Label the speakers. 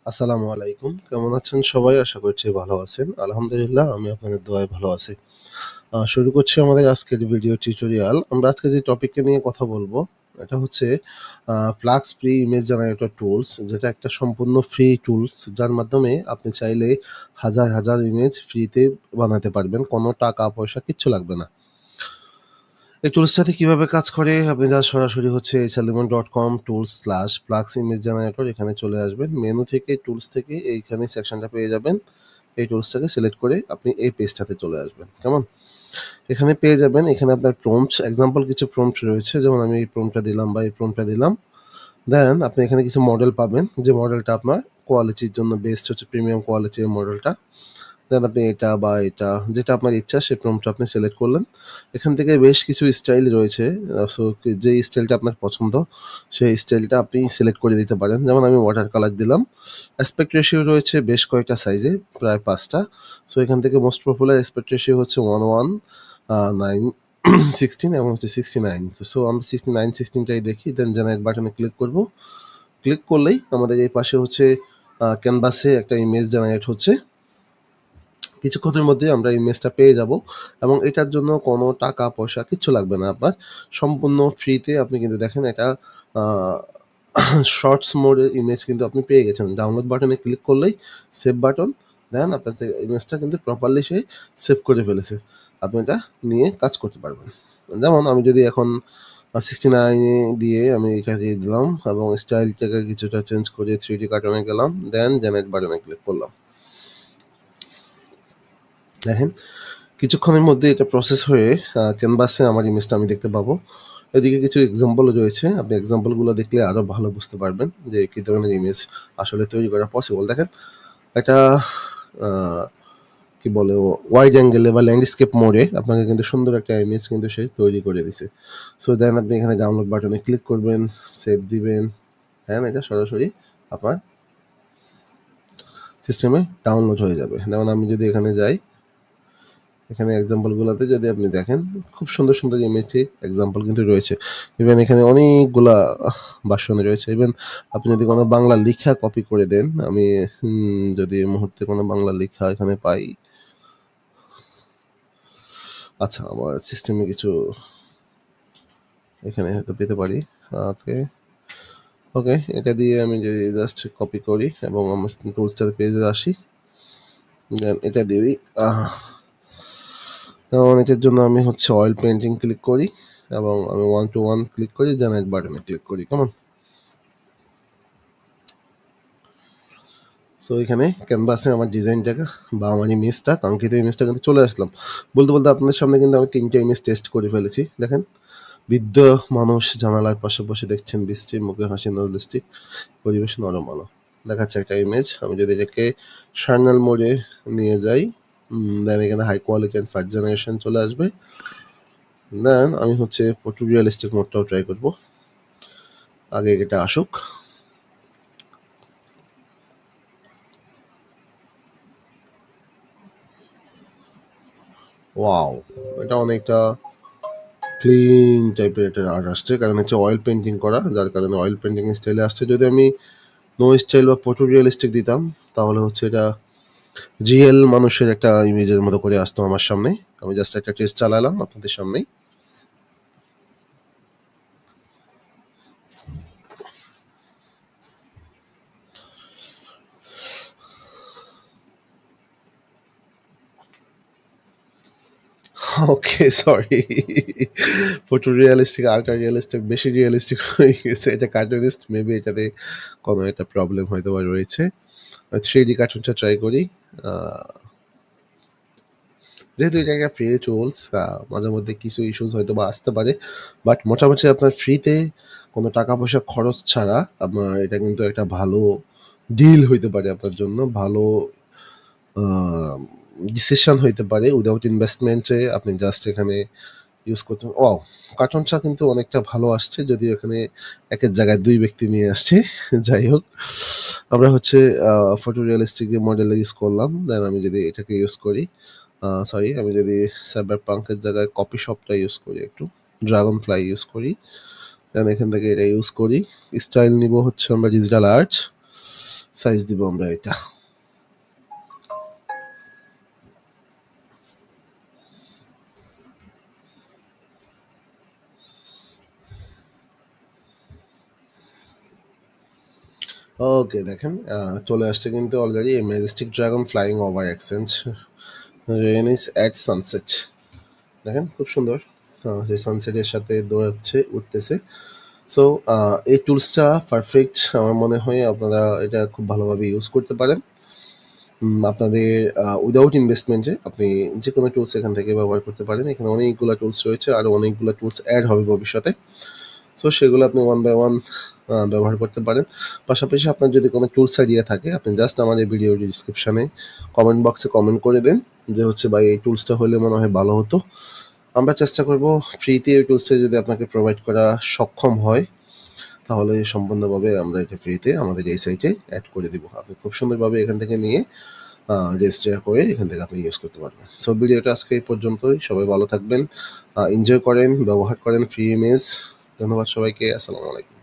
Speaker 1: আসসালামু আলাইকুম। কেমন আছেন সবাই? আশা করছি ভালো আছেন। আলহামদুলিল্লাহ আমি আপনাদের দোয়ায় ভালো আছি। শুরু করছি আমাদের আজকের ভিডিও টিউটোরিয়াল। আমরা আজকে যে টপিকটা নিয়ে কথা বলবো, এটা হচ্ছে Flux free image generator tools, যেটা একটা সম্পূর্ণ ফ্রি টুলস, যার মাধ্যমে আপনি চাইলে হাজার, হাজার ইমেজ ফ্রিতে বানাতে পারবেন। কোনো টাকা পয়সা কিচ্ছু লাগবে না। এই টুলসটাতে কিভাবে কাজ করে আপনি যা সরাসরি হচ্ছে salimon.com tools/flux image generator এখানে চলে আসবেন। মেনু থেকে টুলস থেকে এইখানে সেকশনটা পেয়ে যাবেন। এই টুলসটাকে সিলেক্ট করে আপনি এই পেজটাতে চলে আসবেন। কেমন? এখানে পেয়ে যাবেন, এখানে আপনার প্রম্পটস এক্সাম্পল কিছু প্রম্পট রয়েছে। যেমন আমি এই প্রম্পটটা দিলাম বা এই প্রম্পটটা দিলাম। দেন আপনি এখানে কিছু মডেল পাবেন, যে মডেলটা আপনার কোয়ালিটির জন্য বেস্ট হচ্ছে প্রিমিয়াম কোয়ালিটির মডেলটা। দেন আপনি এটা বা এটা যেটা আপনার ইচ্ছা সেই প্রম্পটটা আপনি সিলেক্ট করলেন। এখান থেকে বেশ কিছু স্টাইল রয়েছে। সো যে স্টাইলটা আপনার পছন্দ সেই স্টাইলটা আপনি সিলেক্ট করে দিতে পারেন। যেমন আমি ওয়াটার কালার দিলাম। অ্যাসপেক্ট রেশিও রয়েছে বেশ কয়েকটা সাইজে, প্রায় ৫ টা। সো এখান থেকে মোস্ট পপুলার অ্যাসপেক্ট রেশিও হচ্ছে 1:9 এবং হচ্ছে 69। সো আমরা 69:16 টাই দেখি। দেন জেনারেট বাটনে ক্লিক করব। ক্লিক করলেই আমাদের এই পাশে হচ্ছে ক্যানভাসে একটা ইমেজ জেনারেট হচ্ছে। কিছুক্ষণের মধ্যে আমরা ইমেজটা পেয়ে যাব এবং এটার জন্য কোনো টাকা পয়সা কিচ্ছু লাগবে না আপনার। সম্পূর্ণ ফ্রিতে আপনি কিন্তু দেখেন এটা আ শর্টস মোডের ইমেজ কিন্তু আপনি পেয়ে গেছেন। ডাউনলোড বাটনে ক্লিক করলেই সেভ বাটন, দেন আপনাদের ইমেজটা কিন্তু প্রপারলি সে সেভ করে ফেলেছে। আপনি এটা নিয়ে কাজ করতে পারবেন। যেমন আমি যদি এখন 69 দিয়ে আমি এটাকে দিলাম এবং স্টাইলটাকে কিছুটা চেঞ্জ করে 3D কার্টুনে গেলাম। দেন জেনারেট বাটনে ক্লিক করলাম। দেখেন কিছুক্ষণের মধ্যে এটা প্রসেস হয়ে ক্যানভাসে আমার ইমেজটা আমি দেখতে পাবো। এদিকে কিছু এক্সাম্পল রয়েছে। আপনি এক্সাম্পলগুলো দেখলে আরো ভালো বুঝতে পারবেন যে কি ধরনের ইমেজ আসলে তৈরি করা পসিবল। দেখেন একটা আ কি বলে ওয়াইড অ্যাঙ্গেলে বা ল্যান্ডস্কেপ মোডে আপনাকে কিন্তু সুন্দর একটা ইমেজ কিন্তু সে তৈরি করে দিছে। সো দেন আপনি এখানে ডাউনলোড বাটনে ক্লিক করবেন, সেভ দিবেন। দেন এটা সরাসরি আপনার সিস্টেমে ডাউনলোড হয়ে যাবে। যেমন আমি যদি এখানে যাই, এখানে এক্সাম্পলগুলোতে যদি আপনি দেখেন খুব সুন্দর, সুন্দর ইমেজের এক্সাম্পল কিন্তু রয়েছে। ইভেন এখানে অনেকগুলা ভার্সন রয়েছে। ইভেন আপনি যদি কোনো বাংলা লিখা কপি করে দেন, আমি যদি এই মুহূর্তে কোনো বাংলা লিখা এখানে পাই। আচ্ছা, আমার সিস্টেমে কিছু এখানে হয়তো পেতে পারি। ওকে, ওকে এটা দিয়ে আমি যদি জাস্ট কপি করি এবং আমার টুলসটাতে পেজে আসি, দেন এটা দিয়েই যেমন এটার জন্য আমি হচ্ছে অয়েল পেইন্টিং ক্লিক করি এবং আমি 1 to 1 ক্লিক করি, জেনারেট বাটনে ক্লিক করি। কেমন? সো এখানে ক্যানভাসে আমার ডিজাইনটাকে বা আমার ইমেজটা, কাঙ্ক্ষিত ইমেজটা কিন্তু চলে আসলাম। বলতে, বলতে আপনাদের সামনে কিন্তু আমি ৩ টা ইমেজ টেস্ট করে ফেলেছি। দেখেন বৃদ্ধ মানুষ জানালার পাশে বসে দেখছেন বৃষ্টি, মুখে হাসি নজলিস্টিক, পরিবেশ নরম আলো। দেখাচ্ছে একটা ইমেজ। আমি যদি এটাকে শার্নাল মোডে নিয়ে যাই, দেন এখানে high quality and first generation চলে আসবে। দেন আমি হচ্ছে ফটো রিয়ালিস্টিক মোডটাও ট্রাই করব। আগে এটা আসুক। ওয়াও! এটা অনেকটা ক্লিন টাইপের একটা আর্ট আসছে। কারণ হচ্ছে অয়েল পেইন্টিং করা, যার কারণে অয়েল পেইন্টিং স্টাইলে আসছে। যদি আমি নো স্টাইল বা ফটো রিয়ালিস্টিক দিতাম, তাহলে হচ্ছে এটা রিয়েল মানুষের একটা ইমেজের মতো করে আসতো আমার সামনে। আমি জাস্ট একটা টেস্ট চালালাম আপনাদের সামনেই। Okay, sorry. Photo realistic, ultra realistic, বেশি রিয়ালিস্টিক হয়ে গেছে। এটা কার্টুনিস্ট, মেবি এটাতে কোনো একটা প্রবলেম হয়তোবা রয়েছে। 3D কার্টুনটা ট্রাই করি। আ যেহেতু এটা একটা ফ্রি টুলস, মাঝে মধ্যে কিছু ইস্যুস হয়তোবা আসতে পারে। বাট মোটামুটি আপনার ফ্রিতে কোনো টাকা পয়সা খরচ ছাড়া আপনার এটা কিন্তু একটা ভালো ডিল হইতে পারে আপনার জন্য। ভালো আ ডিসিশন হইতে পারে উইথআউট ইনভেস্টমেন্টে আপনি জাস্ট এখানে ইউজ করতে। ওয়াও! কার্টুনটা কিন্তু অনেকটা ভালো আসছে। যদিও এখানে একের জায়গায় ২ ব্যক্তি নিয়ে আসছে। যাই হোক, আমরা হচ্ছে আ ফটো রিয়ালিস্টিক মডেল ইউজ করলাম। দেন আমি যদি এটাকে ইউজ করি, সরি, আমি যদি সাইবারপাঙ্ক এর জায়গায় কপি শপটা ইউজ করি একটু, ড্রাগন ফ্লাই ইউজ করি। দেন এখান থেকে এটা ইউজ করি। স্টাইল নিবো হচ্ছে আমরা ডিজিটাল আর্ট। সাইজ দিব আমরা এটা। ওকে, দেখেন চলে আসছে কিন্তু already majestic dragon flying over exchange rain is at sunset. দেখেন খুব সুন্দর, সেই সানসেটের সাথে দৌড়াচ্ছে, উঠতেছে। সো এই টুলসটা পারফেক্ট, আমার মনে হয় আপনারা এটা খুব ভালোভাবে ইউজ করতে পারেন। আপনাদের উইদাউট ইনভেস্টমেন্টে আপনি যে কোনো টুলস এখান থেকে ব্যবহার করতে পারেন। এখানে অনেকগুলো টুলস রয়েছে, আরও অনেকগুলো টুলস অ্যাড হবে ভবিষ্যতে। সো সেগুলো আপনি ওয়ান বাই ওয়ান ব্যবহার করতে পারেন। পাশাপাশি আপনার যদি কোনো টুলস আইডিয়া থাকে, আপনি জাস্ট আমার এই ভিডিওর ডিসক্রিপশানে কমেন্ট বক্সে কমেন্ট করে দেন যে হচ্ছে ভাই এই টুলসটা হলে মনে হয় ভালো হতো। আমরা চেষ্টা করব ফ্রিতে এই টুলসটা যদি আপনাকে প্রোভাইড করা সক্ষম হয়, তাহলে সম্পূর্ণভাবে আমরা এটা ফ্রিতে আমাদের এই সাইটে অ্যাড করে দিব। আপনি খুব সুন্দরভাবে এখান থেকে নিয়ে রেজিস্টার করে এখান থেকে আপনি ইউজ করতে পারবেন। সো ভিডিওটা আজকে এই পর্যন্তই। সবাই ভালো থাকবেন, এনজয় করেন, ব্যবহার করেন ফ্রি ইমেজ। ধন্যবাদ সবাইকে। আসসালামু আলাইকুম।